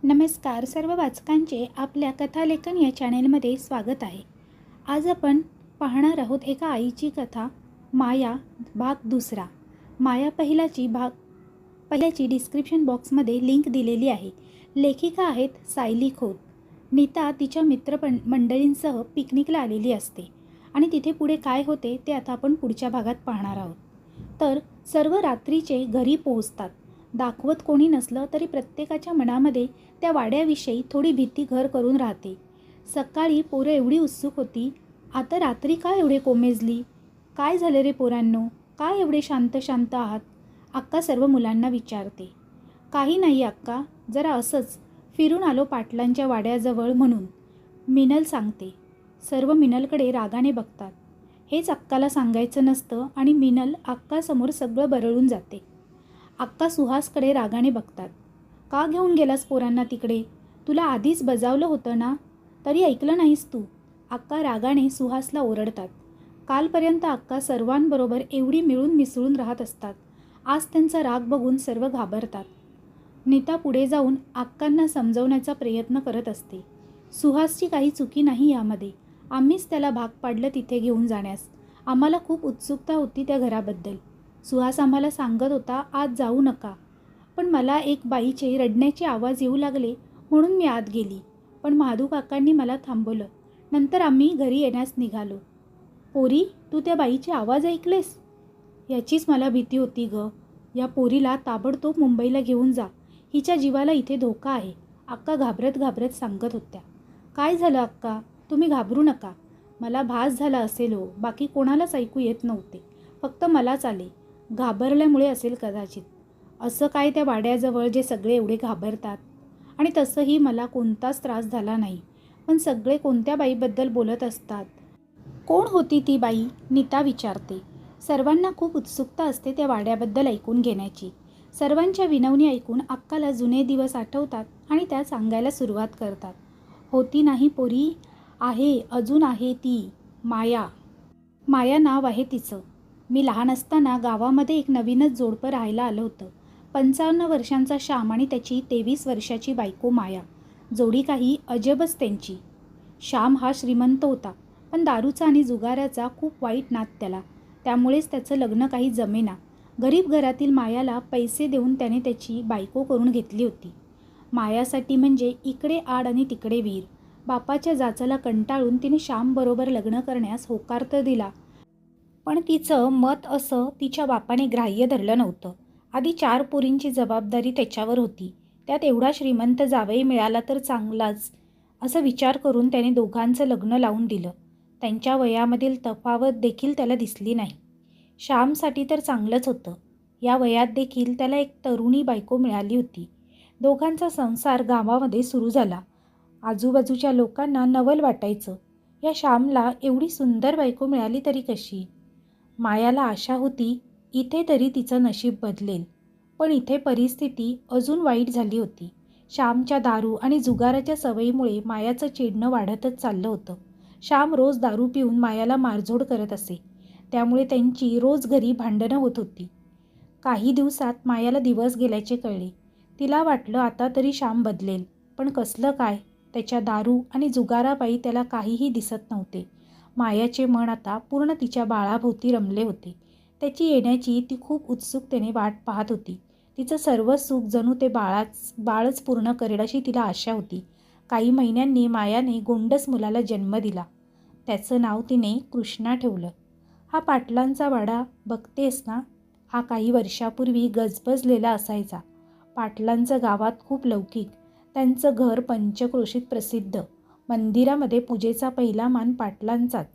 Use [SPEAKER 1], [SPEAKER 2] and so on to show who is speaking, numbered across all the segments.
[SPEAKER 1] नमस्कार सर्व वाचकांचे आपल्या कथालेखन या चॅनेलमध्ये स्वागत आहे. आज आपण पाहणार आहोत एका आईची कथा, माया भाग दुसरा. माया पहिल्याची डिस्क्रिप्शन बॉक्समध्ये लिंक दिलेली आहे. लेखिका आहेत सायली खोत. नीता तिच्या मंडळींसह पिकनिकला आलेली असते आणि तिथे पुढे काय होते ते आता आपण पुढच्या भागात पाहणार आहोत. तर सर्व रात्रीचे घरी पोहोचतात. दाखवत कोणी नसलं तरी प्रत्येकाच्या मनामध्ये त्या वाड्याविषयी थोडी भीती घर करून राहते. सकाळी पोरं एवढी उत्सुक होती. आता रात्री का एवढे कोमेजली? काय झाले रे पोरांनो? काय एवढे शांत शांत आहात? अक्का सर्व मुलांना विचारते. काही नाही अक्का, जरा असंच फिरून आलो पाटलांच्या वाड्याजवळ म्हणून, मिनल सांगते. सर्व मिनलकडे रागाने बघतात. हेच अक्काला सांगायचं नसतं आणि मिनल अक्कासमोर सगळं बरळून जाते. अक्का सुहासकडे रागाने बघतात. का घेऊन गेलास पोरांना तिकडे? तुला आधीच बजावलं होतं ना, तरी ऐकलं नाहीस तू. अक्का रागाने सुहासला ओरडतात. कालपर्यंत अक्का सर्वांबरोबर एवढी मिळून मिसळून राहत असतात. आज त्यांचा राग बघून सर्व घाबरतात. नीता पुढे जाऊन अक्कांना समजवण्याचा प्रयत्न करत असते. सुहासची काही चुकी नाही यामध्ये. आम्हीच त्याला भाग पाडलं तिथे घेऊन जाण्यास. आम्हाला खूप उत्सुकता होती त्या घराबद्दल. सुहास आम्हाला सांगत होता आज जाऊ नका, पण मला एक बाईचे रडण्याचे आवाज येऊ लागले म्हणून मी आत गेली, पण महादू काकांनी मला थांबवलं. नंतर आम्ही घरी येण्यास निघालो. पोरी, तू त्या बाईचे आवाज ऐकलेस? याचीच मला भीती होती ग. या पोरीला ताबडतोब मुंबईला घेऊन जा, हिच्या जीवाला इथे धोका आहे, अक्का घाबरत घाबरत सांगत होत्या. काय झालं अक्का? तुम्ही घाबरू नका. मला भास झाला असेल हो, बाकी कोणालाच ऐकू येत नव्हते, फक्त मलाच आले. घाबरल्यामुळे असेल कदाचित. असं काय त्या वाड्याजवळ जे सगळे एवढे घाबरतात? आणि तसंही मला कोणताच त्रास झाला नाही, पण सगळे कोणत्या बाईबद्दल बोलत असतात? कोण होती ती बाई? नीता विचारते. सर्वांना खूप उत्सुकता असते त्या वाड्याबद्दल ऐकून घेण्याची. सर्वांच्या विनवणी ऐकून अक्काला जुने दिवस आठवतात आणि त्या सांगायला सुरुवात करतात. होती नाही पोरी, आहे, अजून आहे ती माया. माया नाव आहे तिचं. मी लहान असताना गावामध्ये एक नवीनच जोडपं राहायला आलं होतं. 55 वर्षांचा श्याम आणि त्याची 23 वर्षाची बायको माया. जोडी काही अजबच त्यांची. श्याम हा श्रीमंत होता, पण दारूचा आणि जुगाराचा खूप वाईट नाद त्याला. त्यामुळेच त्याचं लग्न काही जमेना. गरीब घरातील मायाला पैसे देऊन त्याने त्याची बायको करून घेतली होती. मायासाठी म्हणजे इकडे आड आणि तिकडे विहीर. बापाच्या जाचाला कंटाळून तिने श्यामबरोबर लग्न करण्यास होकार तर दिला, पण तिचं मत असं तिच्या बापाने ग्राह्य धरलं नव्हतं. आधी 4 पोरींची जबाबदारी त्याच्यावर होती. त्यात एवढा श्रीमंत जावई मिळाला तर चांगलाच, असं विचार करून त्याने दोघांचं लग्न लावून दिलं. त्यांच्या वयामधील तफावत देखील त्याला दिसली नाही. श्यामसाठी तर चांगलंच होतं. या वयात देखील त्याला एक तरुणी बायको मिळाली होती. दोघांचा संसार गावामध्ये सुरू झाला. आजूबाजूच्या लोकांना नवल वाटायचं, या श्यामला एवढी सुंदर बायको मिळाली तरी कशी? मायाला आशा होती इथे तरी तिचं नशीब बदलेल, पण इथे परिस्थिती अजून वाईट झाली होती. श्यामच्या दारू आणि जुगाराच्या सवयीमुळे मायाचं चिडणं वाढतच चाललं होतं. श्याम रोज दारू पिऊन मायाला मारझोड करत असे, त्यामुळे त्यांची रोज घरी भांडणं होत होती. काही दिवसात मायाला दिवस गेल्याचे कळले. तिला वाटलं आता तरी श्याम बदलेल, पण कसलं काय? त्याच्या दारू आणि जुगाराबाई त्याला काहीही दिसत नव्हते. मायाचे मन आता पूर्ण तिच्या बाळाभोवती रमले होते. त्याची येण्याची ती खूप उत्सुकतेने वाट पाहत होती. तिचं सर्व सुख जणू ते बाळच पूर्ण करेल अशी तिला आशा होती. काही महिन्यांनी मायाने गोंडस मुलाला जन्म दिला. त्याचं नाव तिने कृष्णा ठेवलं. हा पाटलांचा वाडा बघतेस ना, हा काही वर्षापूर्वी गजबजलेला असायचा. पाटलांचं गावात खूप लौकिक. त्यांचं घर पंचक्रोशीत प्रसिद्ध. मंदिरामध्ये पूजेचा पहिला मान पाटलांचाच.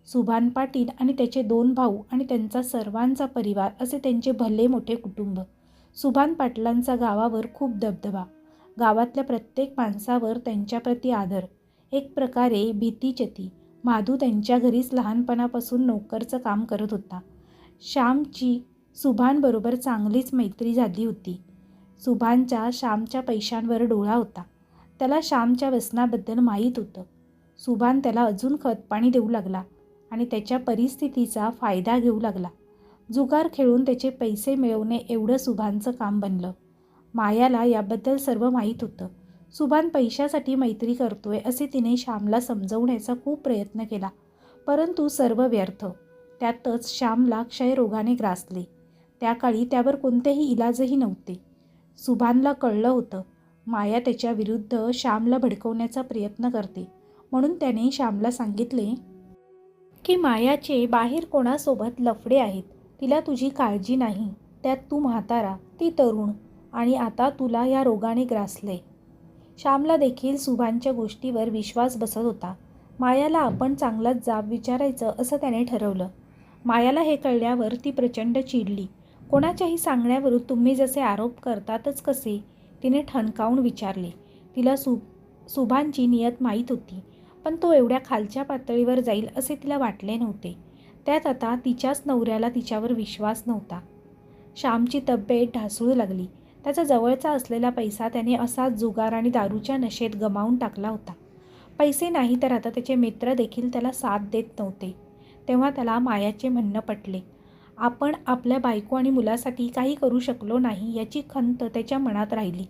[SPEAKER 1] सुभान पाटील आणि त्याचे 2 भाऊ आणि त्यांचा सर्वांचा परिवार असे त्यांचे भले मोठे कुटुंब. सुभान पाटलांचा गावावर खूप दबदबा. गावातल्या प्रत्येक माणसावर त्यांच्याप्रती आदर. एक प्रकारे भीतीचती. माधू त्यांच्या घरीच लहानपणापासून नोकरचं काम करत होता. श्यामची सुभानबरोबर चांगलीच मैत्री झाली होती. सुभानच्या श्यामच्या पैशांवर डोळा होता. त्याला श्यामच्या व्यसनाबद्दल माहीत होतं. सुभान त्याला अजून खतपाणी देऊ लागला आणि त्याच्या परिस्थितीचा फायदा घेऊ लागला. जुगार खेळून त्याचे पैसे मिळवणे एवढं सुभानचं काम बनलं. मायाला याबद्दल सर्व माहीत होतं. सुभान पैशासाठी मैत्री करतोय असे तिने श्यामला समजवण्याचा खूप प्रयत्न केला, परंतु सर्व व्यर्थ. त्यातच श्यामला क्षयरोगाने ग्रासले. त्या काळी त्यावर कोणतेही इलाजही नव्हते. सुभानला कळलं होतं माया त्याच्या विरुद्ध श्यामला भडकवण्याचा प्रयत्न करते, म्हणून त्याने श्यामला सांगितले की मायाचे बाहेर कोणासोबत लफडे आहेत. तिला तुझी काळजी नाही. त्यात तू म्हातारा, ती तरुण, आणि आता तुला या रोगाने ग्रासले. श्यामला देखील सुभानच्या गोष्टीवर विश्वास बसत होता. मायाला आपण चांगलाच जाब विचारायचं असं त्याने ठरवलं. मायाला हे कळल्यावर ती प्रचंड चिडली. कोणाच्याही सांगण्यावरून तुम्ही जसे आरोप करतातच कसे, तिने ठणकावून विचारले. तिला सुभानची नियत माहीत होती, पण तो एवढ्या खालच्या पातळीवर जाईल असे तिला वाटले नव्हते. त्यात आता तिच्याच नवऱ्याला तिच्यावर विश्वास नव्हता. श्यामची तब्येत ढासळू लागली. त्याचा जवळचा असलेला पैसा त्याने असाच जुगार आणि दारूच्या नशेत गमावून टाकला होता. पैसे नाही तर आता त्याचे मित्र देखील त्याला साथ देत नव्हते. तेव्हा त्याला मायाचे म्हणणं पटले. आपण आपल्या बायको आणि मुलासाठी काही करू शकलो नाही याची खंत त्याच्या मनात राहिली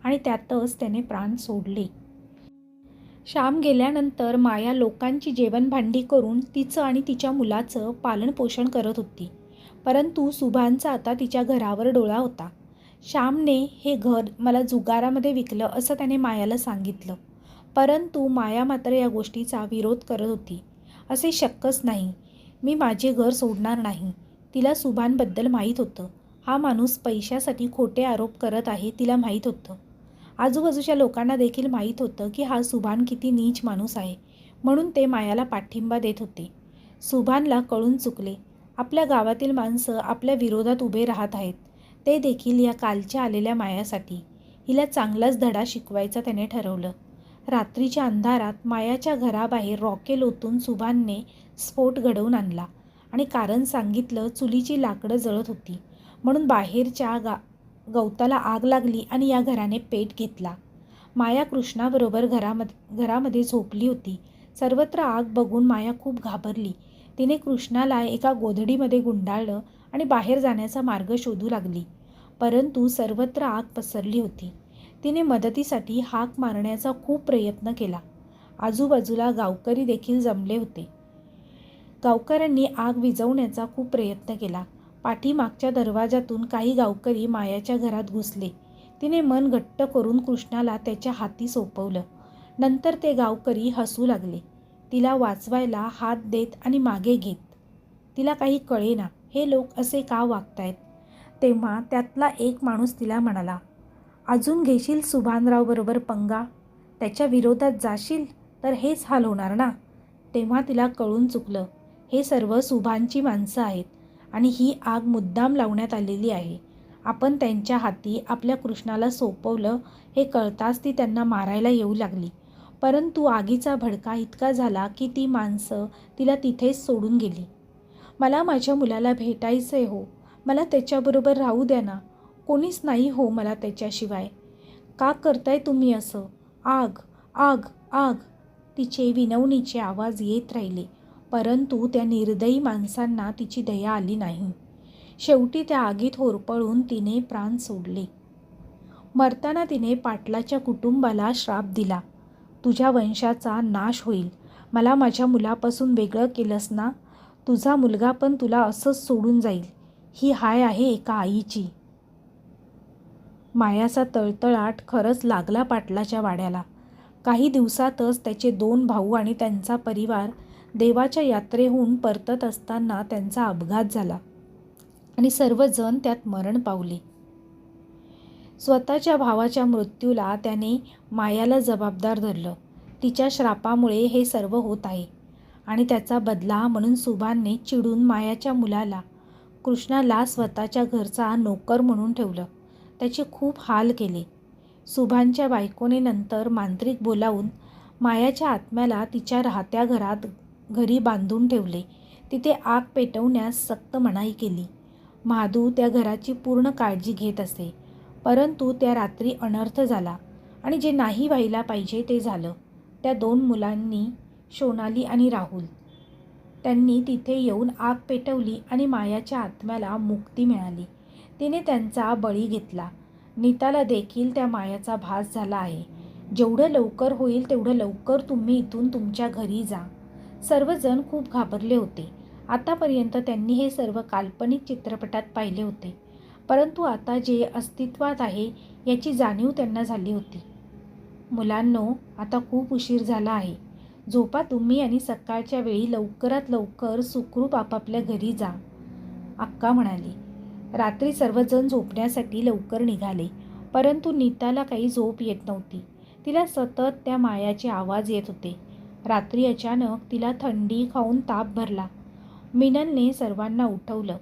[SPEAKER 1] आणि त्यातच त्याने प्राण सोडले. श्याम गेल्यानंतर माया लोकांची जेवणभांडी करून तिचं आणि तिच्या मुलाचं पालनपोषण करत होती. परंतु सुभानचा आता तिच्या घरावर डोळा होता. श्यामने हे घर मला जुगारामध्ये विकलं असं त्याने मायाला सांगितलं, परंतु माया मात्र या गोष्टीचा विरोध करत होती. असे शक्यच नाही. मी माझे घर सोडणार नाही. तिला सुभानबद्दल माहीत होतं. हा माणूस पैशासाठी खोटे आरोप करत आहे तिला माहीत होतं. आजूबाजूच्या लोकांना देखील माहीत होतं की हा सुभान किती नीच माणूस आहे, म्हणून ते मायाला पाठिंबा देत होते. सुभानला कळून चुकले. आपल्या गावातील माणसं आपल्या विरोधात उभे राहत आहेत, ते देखील या कालच्या आलेल्या मायासाठी. हिला चांगलाच धडा शिकवायचा त्याने ठरवलं. रात्रीच्या अंधारात मायाच्या घराबाहेर रॉकेल ओतून सुभानने स्फोट घडवून आणला आणि कारण सांगितलं चुलीची लाकडं जळत होती, म्हणून बाहेरच्या गवताला आग लागली आणि या घराने पेट घेतला. माया कृष्णाबरोबर घरामध्ये झोपली होती. सर्वत्र आग बघून माया खूप घाबरली. तिने कृष्णाला एका गोधडीमध्ये गुंडाळलं आणि बाहेर जाण्याचा मार्ग शोधू लागली, परंतु सर्वत्र आग पसरली होती. तिने मदतीसाठी हाक मारण्याचा खूप प्रयत्न केला. आजूबाजूला गावकरी देखील जमले होते. गावकऱ्यांनी आग विझवण्याचा खूप प्रयत्न केला. पाठीमागच्या दरवाजातून काही गावकरी मायाच्या घरात घुसले. तिने मन घट्ट करून कृष्णाला त्याच्या हाती सोपवलं. नंतर ते गावकरी हसू लागले. तिला वाचवायला हात देत आणि मागे घेत. तिला काही कळेना हे लोक असे का वागतायत. तेव्हा त्यातला एक माणूस तिला म्हणाला, अजून घेशील सुभानरावबरोबर पंगा? त्याच्या विरोधात जाशील तर हेच हाल होणार ना. तेव्हा तिला कळून चुकलं, हे सर्व सुभानची माणसं आहेत आणि ही आग मुद्दाम लावण्यात आलेली आहे. आपण त्यांच्या हाती आपल्या कृष्णाला सोपवलं हे कळताच ती त्यांना मारायला येऊ लागली. परंतु आगीचा भडका इतका झाला की ती माणसं तिला तिथेच सोडून गेली. मला माझ्या मुलाला भेटायचं आहे हो, मला त्याच्याबरोबर राहू द्या ना. कोणीच नाही हो मला त्याच्याशिवाय. का करताय तुम्ही असं? आग आग आग. तिचे विनवणीचे आवाज येत राहिले, परंतु त्या निर्दयी माणसांना तिची दया आली नाही. शेवटी त्या आगीत होरपळून तिने प्राण सोडले. मरताना तिने पाटलाच्या कुटुंबाला श्राप दिला, तुझ्या वंशाचा नाश होईल. मला माझ्या मुलापासून वेगळं केलंस ना, तुझा मुलगा पण तुला असंच सोडून जाईल. ही हाय आहे एका आईची. मायाचा तळतळाट खरंच लागला पाटलाच्या वाड्याला. काही दिवसातच त्याचे 2 भाऊ आणि त्यांचा परिवार देवाच्या यात्रेहून परतत असताना त्यांचा अपघात झाला आणि सर्वजण त्यात मरण पावले. स्वतःच्या भावाच्या मृत्यूला त्याने मायाला जबाबदार धरलं. तिच्या श्रापामुळे हे सर्व होत आहे आणि त्याचा बदला म्हणून सुभानने चिडून मायाच्या मुलाला कृष्णाला स्वतःच्या घरचा नोकर म्हणून ठेवलं. त्याचे खूप हाल केले. सुभानच्या बायकोने नंतर मांत्रिक बोलावून मायाच्या आत्म्याला तिच्या राहत्या घरी बांधून ठेवले. तिथे आग पेटवण्यास सक्त मनाई केली. महादू त्या घराची पूर्ण काळजी घेत असे, परंतु त्या रात्री अनर्थ झाला आणि जे नाही व्हायला पाहिजे ते झालं. त्या 2 मुलांनी, सोनाली आणि राहुल, त्यांनी तिथे येऊन आग पेटवली आणि मायाच्या आत्म्याला मुक्ती मिळाली. तिने त्यांचा बळी घेतला. नीताला देखील त्या मायाचा भास झाला आहे. जेवढं लवकर होईल तेवढं लवकर तुम्ही इथून तुमच्या घरी जा. सर्वजण खूप घाबरले होते. आतापर्यंत त्यांनी हे सर्व काल्पनिक चित्रपटात पाहिले होते, परंतु आता जे अस्तित्वात आहे याची जाणीव त्यांना झाली होती. मुलांनो, आता खूप उशीर झाला आहे. झोपा तुम्ही आणि सकाळच्या वेळी लवकरात लवकर सुखरूप आपापल्या घरी जा, अक्का म्हणाली. रात्री सर्वजण झोपण्यासाठी लवकर निघाले, परंतु नीताला काही झोप येत नव्हती. तिला सतत त्या मायाचे आवाज येत होते. रात्री अचानक तिला थंडी खाऊन ताप भरला. मिनलने सर्वांना उठवलं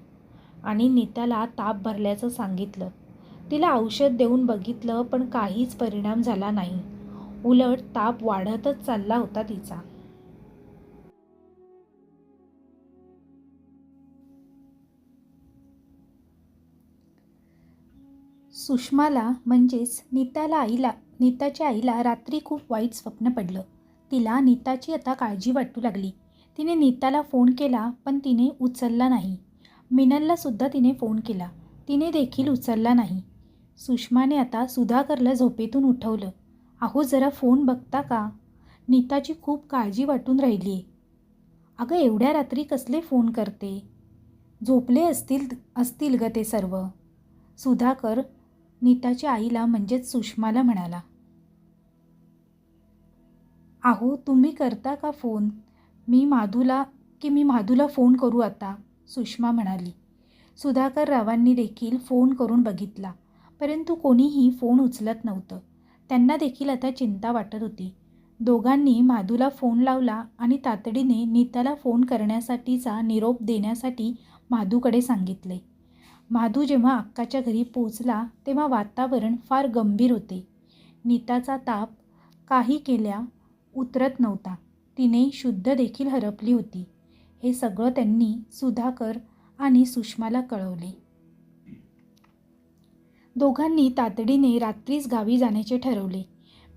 [SPEAKER 1] आणि नीताला ताप भरल्याचं सांगितलं. तिला औषध देऊन बघितलं, पण काहीच परिणाम झाला नाही. उलट ताप वाढतच चालला होता तिचा. सुषमाला म्हणजेच नीताच्या आईला रात्री खूप वाईट स्वप्न पडलं. तिला नीताची आता काळजी वाटू लागली. तिने नीताला फोन केला, पण तिने उचलला नाही. मिनलला सुद्धा तिने फोन केला, तिने देखील उचलला नाही. सुषमाने आता सुधाकरला झोपेतून उठवलं. अहो, जरा फोन बघता का? नीताची खूप काळजी वाटून राहिली. अगं, एवढ्या रात्री कसले फोन करते? झोपले असतील ग ते सर्व. सुधाकर नीताच्या आईला म्हणजेच सुषमाला म्हणाला. अहो, तुम्ही करता का फोन? मी माधूला फोन करू आता, सुषमा म्हणाली. सुधाकर रावांनी देखील फोन करून बघितला, परंतु कोणीही फोन उचलत नव्हतं. त्यांना देखील आता चिंता वाटत होती. दोघांनी माधूला फोन लावला आणि तातडीने नीताला फोन करण्यासाठीचा निरोप देण्यासाठी माधूकडे सांगितले. माधू जेव्हा अक्काच्या घरी पोचला तेव्हा वातावरण फार गंभीर होते. नीताचा ताप काही केल्या उतरत नव्हता. तिने शुद्ध देखील हरपली होती. हे सगळं त्यांनी सुधाकर आणि सुषमाला कळवले. दोघांनी तातडीने रात्रीच गावी जाण्याचे ठरवले.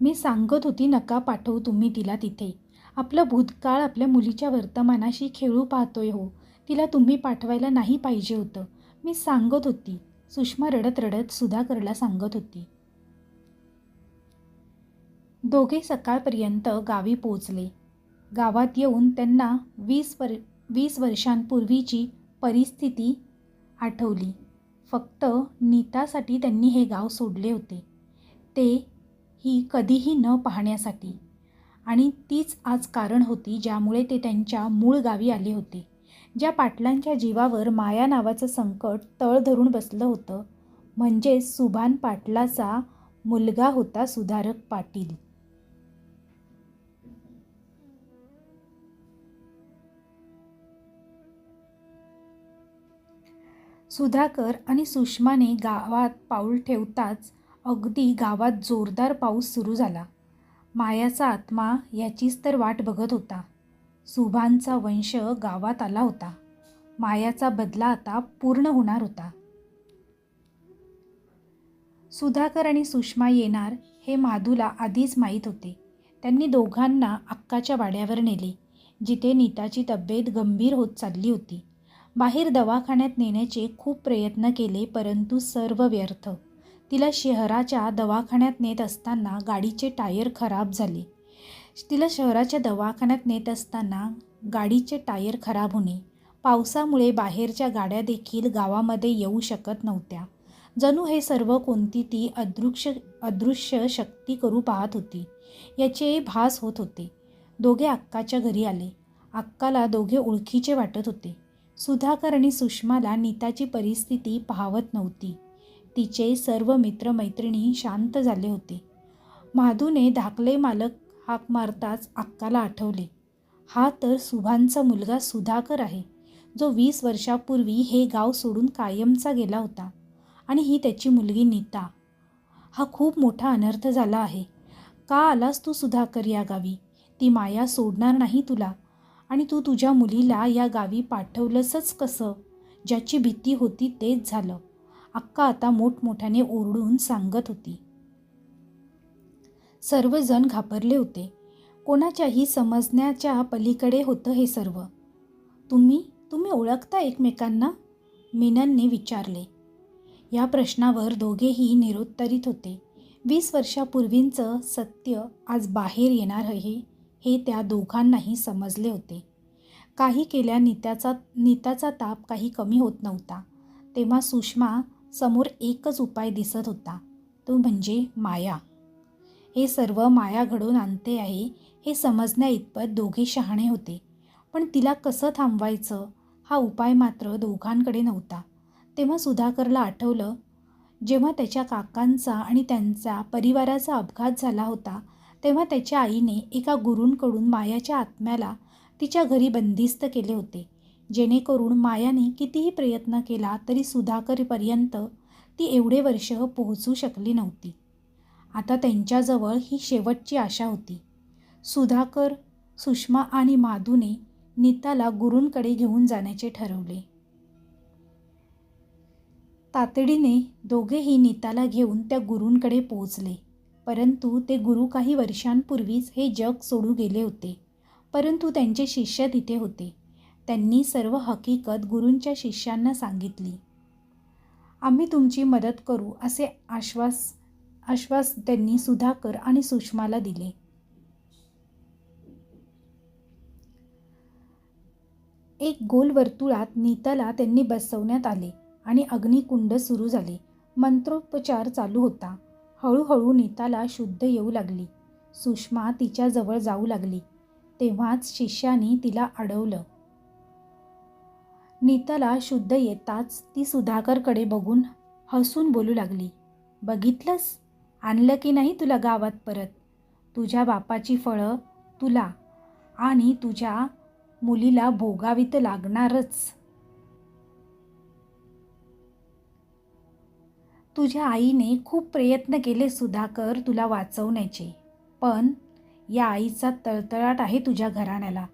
[SPEAKER 1] मी सांगत होती नका पाठवू तुम्ही तिला तिथे. आपलं भूतकाळ आपल्या मुलीच्या वर्तमानाशी खेळू पाहतोय हो. तिला तुम्ही पाठवायला नाही पाहिजे होतं. मी सांगत होती, सुषमा रडत रडत सुधाकरला सांगत होती. दोघे सकाळपर्यंत गावी पोचले. गावात येऊन त्यांना 20 वर्षांपूर्वीची परिस्थिती आठवली. फक्त नीतासाठी त्यांनी हे गाव सोडले होते, ते ही कधीही न पाहण्यासाठी. आणि तीच आज कारण होती ज्यामुळे ते त्यांच्या मूळ गावी आले होते. ज्या पाटलांच्या जीवावर माया नावाचं संकट तळ धरून बसलं होतं, म्हणजेच सुभान पाटलाचा मुलगा होता सुधारक पाटील. सुधाकर आणि सुषमाने गावात पाऊल ठेवताच अगदी गावात जोरदार पाऊस सुरू झाला. मायाचा आत्मा याचीच तर वाट बघत होता. सुभानचा वंश गावात आला होता. मायाचा बदला आता पूर्ण होणार होता. सुधाकर आणि सुषमा येणार हे माधूला आधीच माहीत होते. त्यांनी दोघांना अक्काच्या वाड्यावर नेले, जिथे नीताची तब्येत गंभीर होत चालली होती. बाहेर दवाखान्यात नेण्याचे खूप प्रयत्न केले, परंतु सर्व व्यर्थ. तिला शहराच्या दवाखान्यात नेत असताना गाडीचे टायर खराब झाले. गाडीचे टायर खराब होणे, पावसामुळे बाहेरच्या गाड्या देखील गावामध्ये येऊ शकत नव्हत्या. जणू हे सर्व कोणती ती अदृश्य शक्ती करू पाहत होती, याचे भास होत होते. दोघे अक्काच्या घरी आले. अक्काला दोघे ओळखीचे वाटत होते. सुधाकर आणि सुषमाला नीताची परिस्थिती पाहवत नव्हती. तिचे सर्व मित्रमैत्रिणी शांत झाले होते. माधूने धाकले मालक हाक मारताच अक्काला आठवले, हा तर सुभानचा मुलगा सुधाकर आहे, जो 20 वर्षापूर्वी हे गाव सोडून कायमचा गेला होता. आणि ही त्याची मुलगी नीता. हा खूप मोठा अनर्थ झाला आहे. का आलास तू सुधाकर या गावी? ती माया सोडणार नाही तुला. आणि तू तुझ्या मुलीला या गावी पाठवलंसच कसं? ज्याची भीती होती तेच झालं, अक्का आता मोठमोठ्याने ओरडून सांगत होती. सर्वजण घाबरले होते. कोणाच्याही समजण्याच्या पलीकडे होतं हे सर्व. तुम्ही ओळखता एकमेकांना? मिनलने विचारले. या प्रश्नावर दोघेही निरुत्तरित होते. 20 वर्षापूर्वींचं सत्य आज बाहेर येणार आहे हे त्या दोघांनाही समजले होते. काही केल्या नीताचा ताप काही कमी होत नव्हता. तेव्हा सुषमा समोर एकच उपाय दिसत होता, तो म्हणजे माया. हे सर्व माया घडवून आणते आहे हे समजण्या इतपत दोघे शहाणे होते. पण तिला कसं थांबवायचं हा उपाय मात्र दोघांकडे नव्हता. तेव्हा सुधाकरला आठवलं, जेव्हा त्याच्या काकांचा आणि त्यांच्या परिवाराचा अपघात झाला होता तेव्हा त्याच्या आईने एका गुरूंकडून मायाच्या आत्म्याला तिच्या घरी बंदिस्त केले होते, जेणेकरून मायाने कितीही प्रयत्न केला तरी सुधाकरपर्यंत ती एवढे वर्ष पोहोचू शकली नव्हती. आता त्यांच्याजवळ ही शेवटची आशा होती. सुधाकर, सुषमा आणि माधूने नीताला गुरूंकडे घेऊन जाण्याचे ठरवले. तातडीने दोघेही नीताला घेऊन त्या गुरूंकडे पोहोचले. परंतु ते गुरु काही वर्षांपूर्वीच हे जग सोडू गेले होते. परंतु त्यांचे शिष्य तिथे होते. त्यांनी सर्व हकीकत गुरूंच्या शिष्यांना सांगितली. आम्ही तुमची मदत करू असे आश्वास त्यांनी सुधाकर आणि सुषमाला दिले. एक गोल वर्तुळात नीताला त्यांनी बसवण्यात आले आणि अग्निकुंड सुरू झाले. मंत्रोपचार चालू होता. हळूहळू नीताला शुद्ध येऊ लागली. सुषमा तिच्याजवळ जाऊ लागली. तेव्हाच शिष्याने तिला अडवलं. नीताला शुद्ध येताच ती सुधाकरकडे बघून हसून बोलू लागली. बघितलंस, आणलं की नाही तुला गावात परत. तुझ्या बापाची फळं तुला आणि तुझ्या मुलीला भोगावी तर लागणारच. तुझ्या आईने खूप प्रयत्न केले सुधाकर तुला वाचवण्याचे, पण या आईचा तळतळाट आहे तुझ्या घराण्याला.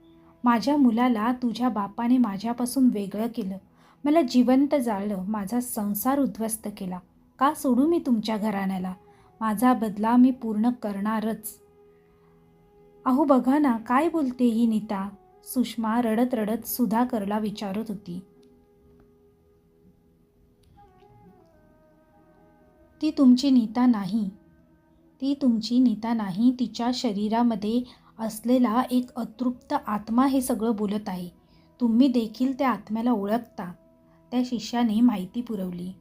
[SPEAKER 1] माझ्या मुलाला तुझ्या बापाने माझ्यापासून वेगळं केलं, मला जिवंत जाळलं, माझा संसार उद्ध्वस्त केला. का सोडू मी तुमच्या घराण्याला? माझा बदला मी पूर्ण करणारच. अहो बघा ना, काय बोलते ही नीता? सुषमा रडत रडत सुधाकरला विचारत होती. ती तुमची नीता नाही, तिच्या शरीरामध्ये असलेला एक अतृप्त आत्मा हे सगळं बोलत आहे. तुम्ही देखील त्या आत्म्याला ओळखता, त्या शिष्याने माहिती पुरवली.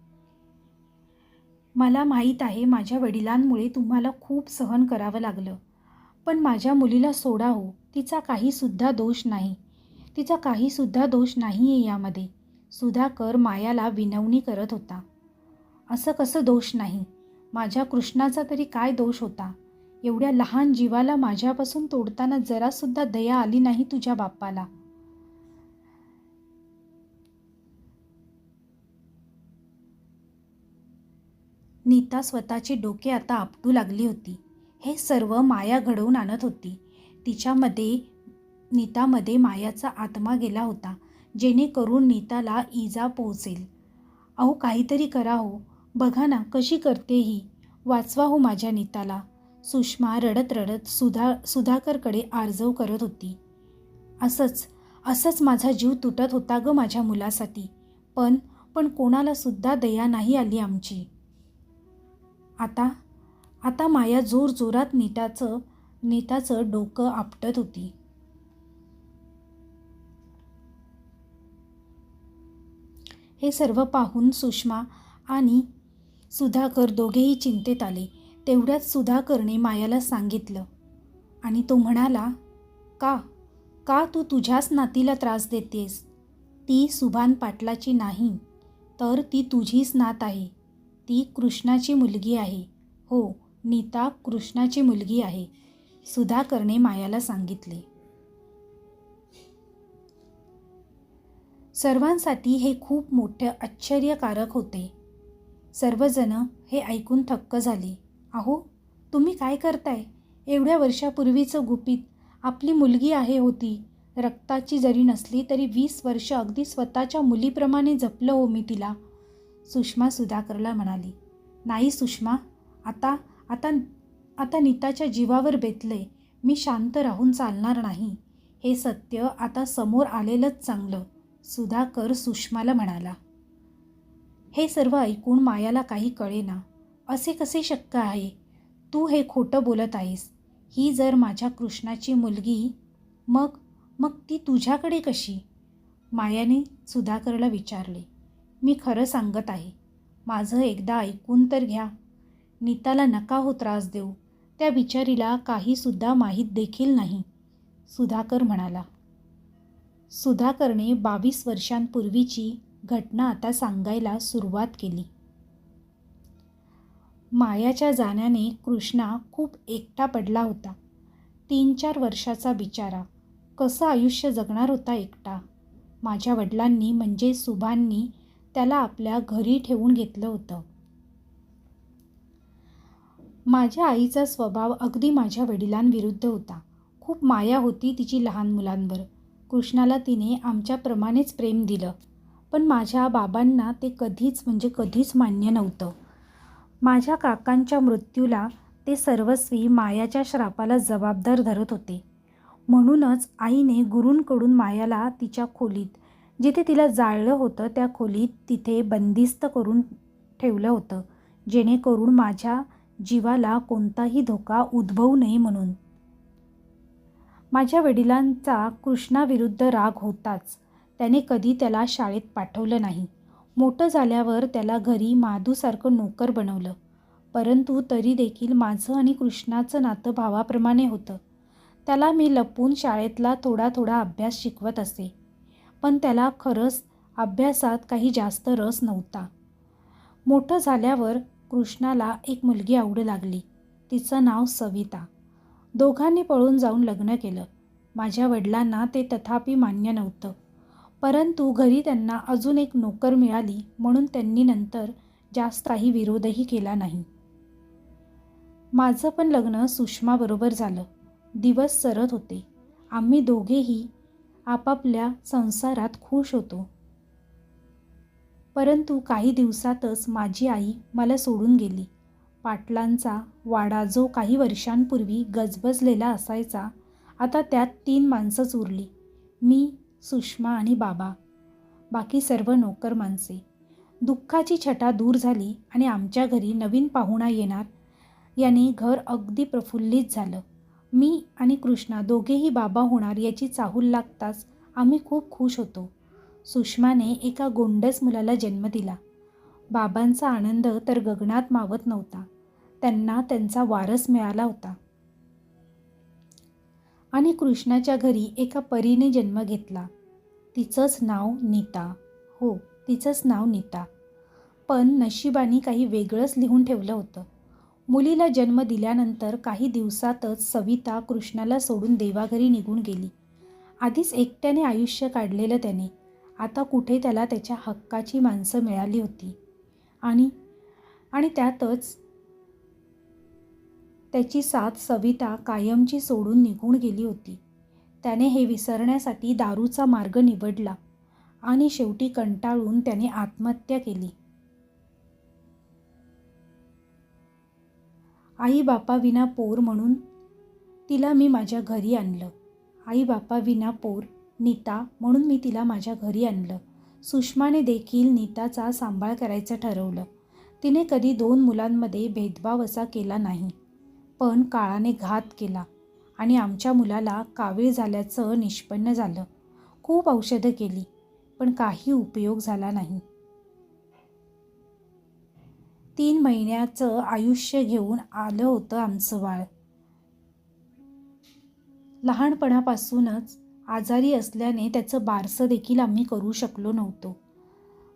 [SPEAKER 1] मला माहीत आहे, माझ्या वडिलांमुळे तुम्हाला खूप सहन करावं लागलं, पण माझ्या मुलीला सोडा हो. तिचा काहीसुद्धा दोष नाही आहे यामध्ये. सुधाकर मायाला विनवणी करत होता. असं कसं दोष नाही? माझ्या कृष्णाचा तरी काय दोष होता? एवढ्या लहान जीवाला माझ्यापासून तोडताना जरासुद्धा दया आली नाही तुझ्या बापाला. नीता स्वतःचे डोके आता आपटू लागली होती. हे सर्व माया घडवून आणत होती. नीतामध्ये मायाचा आत्मा गेला होता, जेणेकरून नीताला इजा पोहोचेल. अहो काहीतरी करा हो. बघा ना कशी करते ही. वाचवा हो माझ्या नीताला. सुषमा रडत रडत सुधाकरकडे आर्जव करत होती. असंच माझा जीव तुटत होता ग माझ्या मुलासाठी. पण कोणाला सुद्धा दया नाही आली आमची. आता माया जोरात नीताचं डोकं आपटत होती. हे सर्व पाहून सुषमा आणि सुधाकर दोघेही चिंतेत आले. तेवढ्यात सुधाकरने मायाला सांगितलं आणि तो म्हणाला, का तू तुझ्याच नातीला त्रास देतेस? ती सुभान पाटलाची नाही, तर ती तुझीच नात आहे. ती कृष्णाची मुलगी आहे. हो, नीता कृष्णाची मुलगी आहे, सुधाकरने मायाला सांगितले. सर्वांसाठी हे खूप मोठे आश्चर्यकारक होते. सर्वजण हे ऐकून थक्क झाले. अहो तुम्ही काय करताय? एवढ्या वर्षापूर्वीचं गुपित आपली मुलगी होती. रक्ताची जरी नसली तरी 20 वर्ष अगदी स्वतःच्या मुलीप्रमाणे जपलं हो मी तिला. सुषमा सुधाकरला म्हणाली. नाही सुषमा, आता नीताच्या जीवावर बेतलंय. मी शांत राहून चालणार नाही. हे सत्य आता समोर आलेलंच चांगलं, सुधाकर सुषमाला म्हणाला. हे सर्व ऐकून मायाला काही कळेना. असे कसे शक्य आहे? तू हे खोटं बोलत आहेस. ही जर माझ्या कृष्णाची मुलगी, मग मग ती तुझ्याकडे कशी? मायाने सुधाकरला विचारले. मी खरं सांगत आहे. माझं एकदा ऐकून तर घ्या. नीताला नका हो त्रास देऊ. त्या बिचारीला काहीसुद्धा माहीत देखील नाही, सुधाकर म्हणाला. सुधाकरने 22 वर्षांपूर्वीची घटना आता सांगायला सुरुवात केली. मायाच्या जाण्याने कृष्णा खूप एकटा पडला होता. 3-4 वर्षाचा बिचारा कसं आयुष्य जगणार होता एकटा. माझ्या वडिलांनी म्हणजे सुभांनी त्याला आपल्या घरी ठेवून घेतलं होतं. माझ्या आईचा स्वभाव अगदी माझ्या वडिलांविरुद्ध होता. खूप माया होती तिची लहान मुलांवर. कृष्णाला तिने आमच्याप्रमाणेच प्रेम दिलं, पण माझ्या बाबांना ते कधीच मान्य नव्हतं. माझ्या काकांच्या मृत्यूला ते सर्वस्वी मायाच्या श्रापाला जबाबदार धरत होते. म्हणूनच आईने गुरूंकडून मायाला तिच्या खोलीत, जिथे तिला जाळलं होतं त्या खोलीत तिथे बंदिस्त करून ठेवलं होतं, जेणेकरून माझ्या जीवाला कोणताही धोका उद्भवू नये म्हणून. माझ्या वडिलांचा कृष्णाविरुद्ध राग होताच. त्याने कधी त्याला शाळेत पाठवलं नाही. मोठं झाल्यावर त्याला घरी माधूसारखं नोकर बनवलं. परंतु तरी देखील माझं आणि कृष्णाचं नातं भावाप्रमाणे होतं. त्याला मी लपून शाळेतला थोडा अभ्यास शिकवत असे, पण त्याला खरंच अभ्यासात काही जास्त रस नव्हता. मोठं झाल्यावर कृष्णाला एक मुलगी आवडू लागली. तिचं नाव सविता. दोघांनी पळून जाऊन लग्न केलं. माझ्या वडिलांना ते तथापि मान्य नव्हतं. परंतु घरी त्यांना अजून एक नोकर मिळाली म्हणून त्यांनी नंतर जास्त काही विरोधही केला नाही. माझं पण लग्न सुषमाबरोबर झालं. दिवस सरत होते. आम्ही दोघेही आपापल्या संसारात खुश होतो. परंतु काही दिवसातच माझी आई मला सोडून गेली. पाटलांचा वाडा जो काही वर्षांपूर्वी गजबजलेला असायचा, आता त्यात 3 माणसंच उरली. मी, सुषमा आणि बाबा. बाकी सर्व नोकर माणसे. दुःखाची छटा दूर झाली आणि आमच्या घरी नवीन पाहुणा येणार याने घर अगदी प्रफुल्लित झालं. मी आणि कृष्णा दोघेही बाबा होणार याची चाहूल लागताच आम्ही खूप खुश होतो. सुषमाने एका गोंडस मुलाला जन्म दिला. बाबांचा आनंद तर गगनात मावत नव्हता. त्यांना त्यांचा वारस मिळाला होता. आणि कृष्णाच्या घरी एका परीने जन्म घेतला. तिचंच नाव नीता. हो, तिचंच नाव नीता. पण नशिबाने काही वेगळंच लिहून ठेवलं होतं. मुलीला जन्म दिल्यानंतर काही दिवसातच सविता कृष्णाला सोडून देवाघरी निघून गेली. आधीच एकट्याने आयुष्य काढलेलं त्याने. आता कुठे त्याला त्याच्या हक्काची माणसं मिळाली होती. आणि त्यातच त्याची साथ सविता कायमची सोडून निघून गेली होती. त्याने हे विसरण्यासाठी दारूचा मार्ग निवडला आणि शेवटी कंटाळून त्याने आत्महत्या केली. आई बापाविना पोर म्हणून तिला मी माझ्या घरी आणलं. आई बापाविना पोर नीता म्हणून मी तिला माझ्या घरी आणलं. सुषमाने देखील नीताचा सांभाळ करायचं ठरवलं. तिने कधी 2 मुलांमध्ये भेदभाव असा केला नाही. पण काळाने घात केला आणि आमच्या मुलाला कावीळ झाल्याचं निष्पन्न झालं. खूप औषधं केली, पण काही उपयोग झाला नाही. 3 महिन्याचं आयुष्य घेऊन आलं होतं आमचं बाळ. लहानपणापासूनच आजारी असल्याने त्याचं बारसं देखील आम्ही करू शकलो नव्हतो.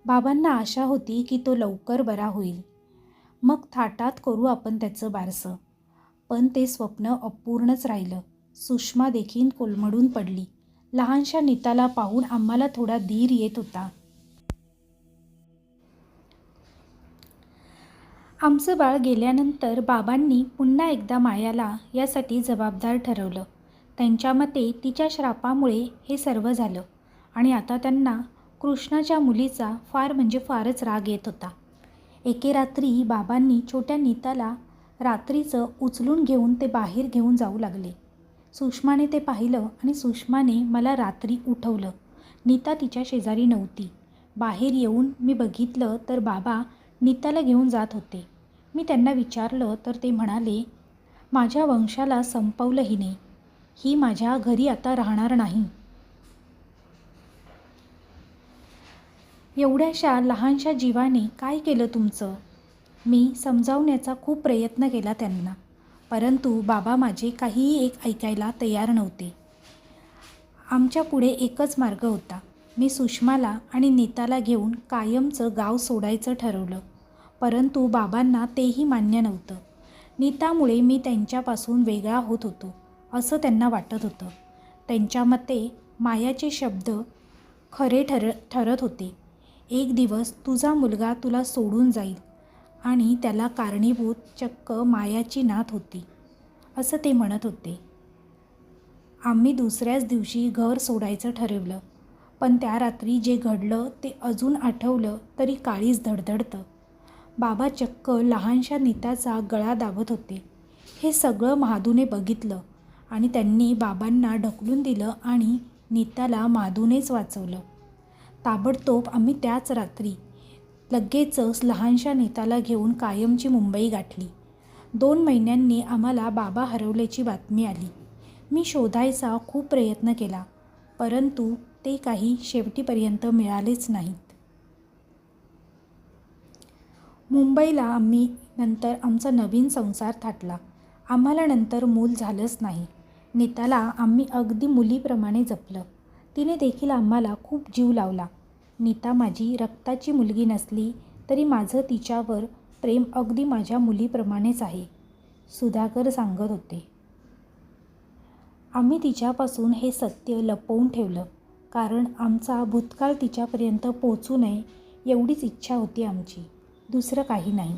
[SPEAKER 1] बाबांना आशा होती की तो लवकर बरा होईल, मग थाटात करू आपण त्याचं बारसं. पण ते स्वप्न अपूर्णच राहिलं. सुषमा देखील कोलमडून पडली. लहानशा नीताला पाहून आम्हाला थोडा धीर येत होता. आमचं बाळ गेल्यानंतर बाबांनी पुन्हा एकदा मायाला यासाठी जबाबदार ठरवलं. त्यांच्या मते तिच्या श्रापामुळे हे सर्व झालं आणि आता त्यांना कृष्णाच्या मुलीचा फारच राग येत होता. एके रात्री बाबांनी छोट्या नीताला रात्रीचं उचलून घेऊन ते बाहेर घेऊन जाऊ लागले. सुषमाने ते पाहिलं आणि सुषमाने मला रात्री उठवलं. नीता तिच्या शेजारी नव्हती. बाहेर येऊन मी बघितलं तर बाबा नीताला घेऊन जात होते. मी त्यांना विचारलं तर ते म्हणाले, माझ्या वंशाला संपवलं हिने. ही माझ्या घरी आता राहणार नाही. एवढ्याशा लहानशा जीवाने काय केलं तुमचं? मी समजावण्याचा खूप प्रयत्न केला त्यांना, परंतु बाबा माझे काहीही ऐकायला तयार नव्हते. आमच्या पुढे एकच मार्ग होता. मी सुषमाला आणि नीताला घेऊन कायमचं गाव सोडायचं ठरवलं, परंतु बाबांना तेही मान्य नव्हतं. नीतामुळे मी त्यांच्यापासून वेगळा होत होतो असं त्यांना वाटत होतं. त्यांच्या मते मायाचे शब्द खरे ठरत होते. एक दिवस तुझा मुलगा तुला सोडून जाईल आणि त्याला कारणीभूत चक्क मायाची नात होती असं ते म्हणत होते. आम्ही दुसऱ्याच दिवशी घर सोडायचं ठरवलं, पण त्या रात्री जे घडलं ते अजून आठवलं तरी काळीज धडधडतं. बाबा चक्क लहानशा नीताचा गळा दाबत होते. हे सगळं महादूने बघितलं आणि त्यांनी बाबांना ढकलून दिलं आणि नीताला महादूनेच वाचवलं. ताबडतोब आम्ही त्याच रात्री लगेचच लहानशा नीताला घेऊन कायमची मुंबई गाठली. 2 महिन्यांनी आम्हाला बाबा हरवल्याची बातमी आली. मी शोधायचा खूप प्रयत्न केला, परंतु ते काही शेवटीपर्यंत मिळालेच नाहीत. मुंबईला आम्ही नंतर आमचा नवीन संसार थाटला. आम्हाला नंतर मूल झालंच नाही. नीताला आम्ही अगदी मुलीप्रमाणे जपलं. तिने देखील आम्हाला खूप जीव लावला. नीता माझी रक्ताची मुलगी नसली तरी माझं तिच्यावर प्रेम अगदी माझ्या मुलीप्रमाणेच आहे, सुधाकर सांगत होते. आम्ही तिच्यापासून हे सत्य लपवून ठेवलं, कारण आमचा भूतकाळ तिच्यापर्यंत पोचू नये एवढीच इच्छा होती आमची, दुसरं काही नाही.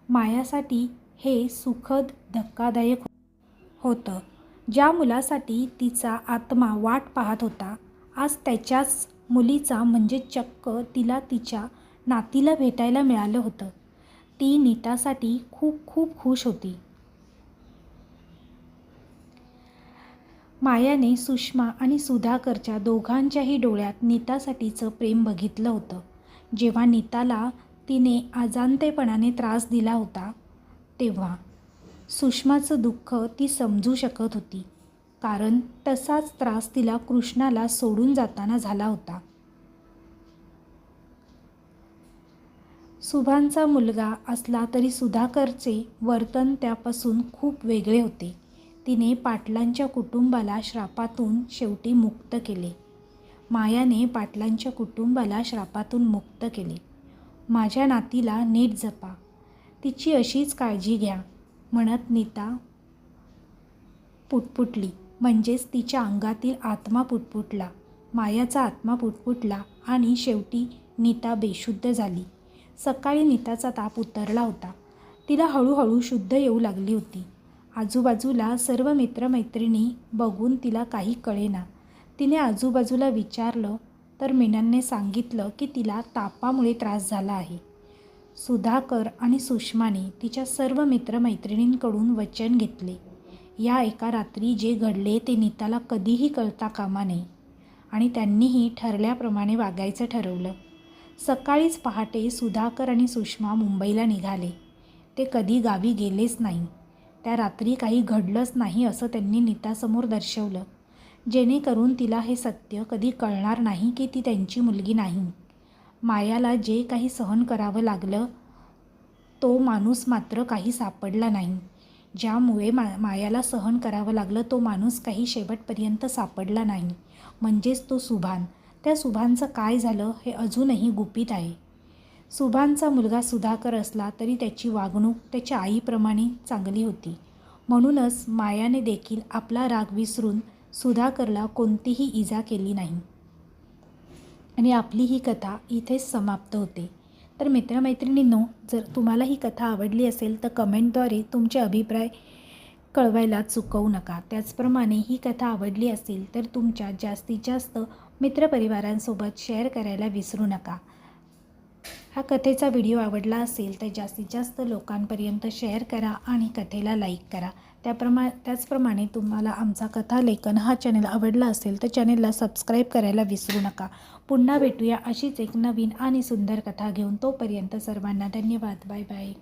[SPEAKER 1] मायासाठी हे सुखद धक्कादायक होतं. ज्या मुलासाठी तिचा आत्मा वाट पाहत होता, आज त्याच्याच मुलीचा म्हणजे चक्क तिला तिच्या नातीला भेटायला मिळालं होतं. ती नीतासाठी खूप खूप खुश होती. मायाने सुषमा आणि सुधाकरच्या दोघांच्याही डोळ्यात नीतासाठीचं प्रेम बघितलं होतं. जेव्हा नीताला तिने अजाणतेपणाने त्रास दिला होता, तेव्हा सुषमाचं दुःख ती समजू शकत होती, कारण तसाच त्रास तिला कृष्णाला सोडून जाताना झाला होता. सुभानचा मुलगा असला तरी सुधाकरचे वर्तन त्यापासून खूप वेगळे होते. तिने पाटलांच्या कुटुंबाला श्रापातून शेवटी मुक्त केले. मायाने पाटलांच्या कुटुंबाला श्रापातून मुक्त केले. माझ्या नातीला नीट जपा, तिची अशीच काळजी घ्या म्हणत नीता पुटपुटली. म्हणजेच तिच्या अंगातील आत्मा पुटपुटला, मायाचा आत्मा पुटपुटला आणि शेवटी नीता बेशुद्ध झाली. सकाळी नीताचा ताप उतरला होता. तिला हळूहळू शुद्ध येऊ लागली होती. आजूबाजूला सर्व मित्रमैत्रिणी बघून तिला काही कळेना. तिने आजूबाजूला विचारलं तर मीनाने सांगितलं की तिला तापामुळे त्रास झाला आहे. सुधाकर आणि सुषमाने तिच्या सर्व मित्रमैत्रिणींकडून वचन घेतले. या एका रात्री जे घडले ते नीताला कधीही कळता कामा नये आणि त्यांनीही ठरल्याप्रमाणे वागायचं ठरवलं. सकाळीच पहाटे सुधाकर आणि सुषमा मुंबईला निघाले. ते कधी गावी गेलेच नाही. त्या रात्री काही घडलंच नाही असं त्यांनी नीतासमोर दर्शवलं, जेणेकरून तिला हे सत्य कधी कळणार नाही की ती त्यांची मुलगी नाही. मायाला जे काही सहन करावं लागलं तो माणूस मात्र काही सापडला नाही. ज्यामुळे मायाला सहन करावं लागलं तो माणूस काही शेवटपर्यंत सापडला नाही, म्हणजेच तो सुभान. त्या सुभानचं काय झालं हे अजूनही गुपित आहे. सुभानचा मुलगा सुधाकर असला तरी त्याची वागणूक त्याच्या आईप्रमाणे चांगली होती. म्हणूनच मायाने देखील आपला राग विसरून सुधाकरला कोणतीही इजा केली नाही. आणि आपली ही कथा इथेच समाप्त होते. तर मित्रमैत्रिणींनो, जर तुम्हाला ही कथा आवडली असेल तर कमेंटद्वारे तुमचे अभिप्राय कळवायला चुकवू नका. त्याचप्रमाणे ही कथा आवडली असेल तर तुमच्या जास्तीत जास्त मित्रपरिवारांसोबत शेअर करायला विसरू नका. हा कथेचा व्हिडिओ आवडला असेल तर जास्तीत जास्त लोकांपर्यंत शेअर करा आणि कथेला लाईक करा. त्याचप्रमाणे तुम्हाला आमचा कथालेखन हा चॅनल आवडला असेल तर चॅनलला सबस्क्राईब करायला विसरू नका. पुन्हा भेटूया अशीच एक नवीन आणि सुंदर कथा घेऊन. तोपर्यंत सर्वांना धन्यवाद. Bye bye.